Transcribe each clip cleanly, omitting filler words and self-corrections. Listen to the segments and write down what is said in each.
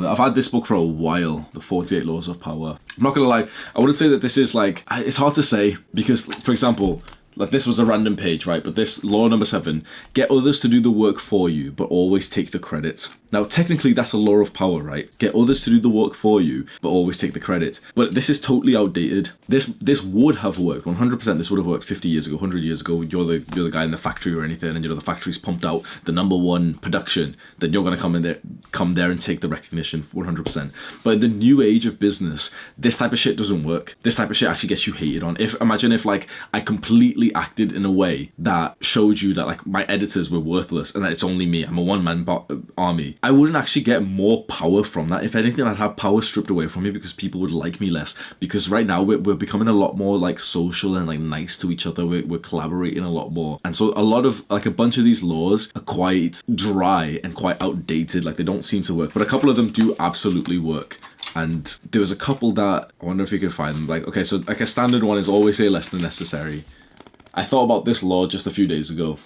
I've had this book for a while, The 48 Laws of Power. I'm not gonna lie, I wouldn't say that this is like, it's hard to say because, for example, like this was a random page, right? But this law number 7, get others to do the work for you, but always take the credit. Now, technically, that's a law of power, right? Get others to do the work for you, but always take the credit. But this is totally outdated. This would have worked 100%. This would have worked 50 years ago, 100 years ago. You're the guy in the factory or anything, and the factory's pumped out the #1 production. Then you're gonna come there and take the recognition 100%. But in the new age of business, this type of shit doesn't work. This type of shit actually gets you hated on. Imagine if like I completely acted in a way that showed you that like my editors were worthless and that it's only me. I'm a one-man army. I wouldn't actually get more power from that. If anything, I'd have power stripped away from me because people would like me less. Because right now we're becoming a lot more like social and like nice to each other. We're collaborating a lot more. And so a lot of like a bunch of these laws are quite dry and quite outdated. Like they don't seem to work, but a couple of them do absolutely work. And there was a couple that I wonder if you could find them. Like, okay, so like a standard one is always say less than necessary. I thought about this law just a few days ago.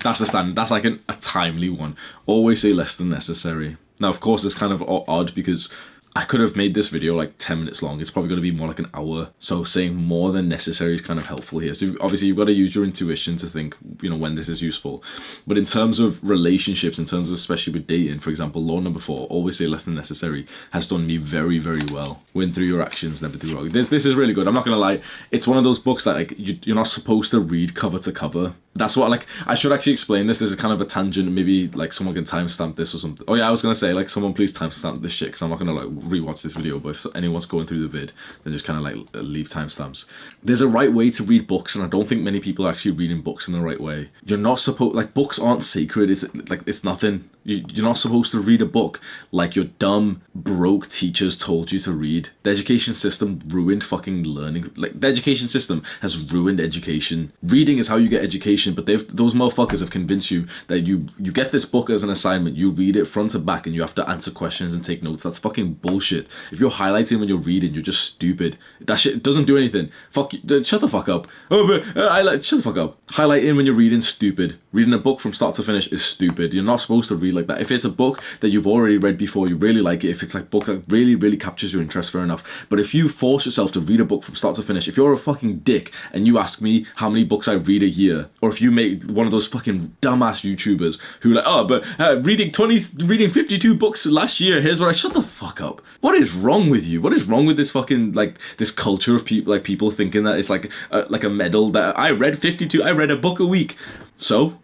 That's a standard. That's like a timely one. Always say less than necessary. Now, of course, it's kind of odd because I could have made this video like 10 minutes long. It's probably going to be more like an hour. So saying more than necessary is kind of helpful here. So obviously you've got to use your intuition to think, when this is useful. But in terms of relationships, in terms of especially with dating, for example, law number 4, always say less than necessary, has done me very, very well. Win through your actions, never through wrong. This is really good. I'm not going to lie. It's one of those books that like you're not supposed to read cover to cover. That's what, like, I should actually explain this. This is kind of a tangent. Maybe like someone can timestamp this or something. Oh yeah, I was gonna say like someone please timestamp this shit because I'm not gonna like rewatch this video. But if anyone's going through the vid, then just kind of like leave timestamps. There's a right way to read books, and I don't think many people are actually reading books in the right way. You're not supposed, like, books aren't sacred. It's nothing. You're not supposed to read a book like your dumb, broke teachers told you to read. The education system ruined fucking learning. Like, the education system has ruined education. Reading is how you get education, but those motherfuckers have convinced you that you get this book as an assignment, you read it front to back, and you have to answer questions and take notes. That's fucking bullshit. If you're highlighting when you're reading, you're just stupid. That shit doesn't do anything. Fuck you. Shut the fuck up. Shut the fuck up. Highlighting when you're reading, stupid. Reading a book from start to finish is stupid. You're not supposed to read like that. If it's a book that you've already read before, you really like it. If it's like a book that really, really captures your interest, fair enough. But if you force yourself to read a book from start to finish, if you're a fucking dick and you ask me how many books I read a year, or if you make one of those fucking dumbass YouTubers who like, reading 52 books last year, here's what shut the fuck up. What is wrong with you? What is wrong with this fucking, like, this culture of people thinking that it's like a medal that I read a book a week. So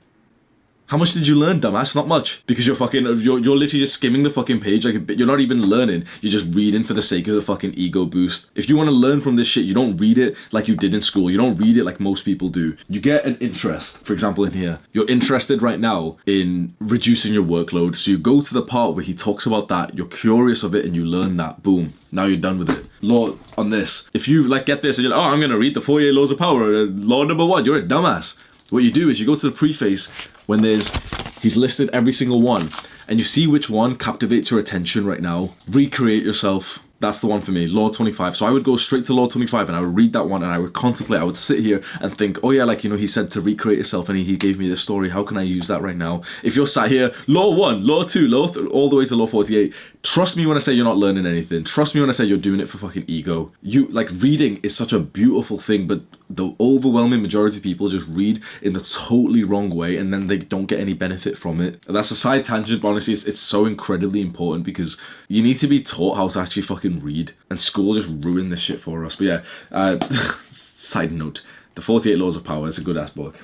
how much did you learn, dumbass? Not much. Because you're literally just skimming the fucking page. Like, you're not even learning. You're just reading for the sake of the fucking ego boost. If you want to learn from this shit, you don't read it like you did in school. You don't read it like most people do. You get an interest. For example, in here, you're interested right now in reducing your workload. So you go to the part where he talks about that. You're curious of it and you learn that. Boom. Now you're done with it. Law on this. If you like get this and you're like, I'm going to read the 48 Laws of Power. Law number 1, you're a dumbass. What you do is you go to the preface when he's listed every single one and you see which one captivates your attention right now. Recreate yourself. That's the one for me, Law 25. So I would go straight to Law 25 and I would read that one and I would contemplate. I would sit here and think, oh yeah, like, he said to recreate yourself and he gave me this story. How can I use that right now? If you're sat here, Law 1, Law 2, all the way to Law 48, trust me when I say you're not learning anything. Trust me when I say you're doing it for fucking ego. Reading is such a beautiful thing, but the overwhelming majority of people just read in the totally wrong way and then they don't get any benefit from it. That's a side tangent, but honestly, it's so incredibly important because you need to be taught how to actually fucking read, and school just ruined this shit for us. But yeah, side note, The 48 Laws of Power is a good ass book.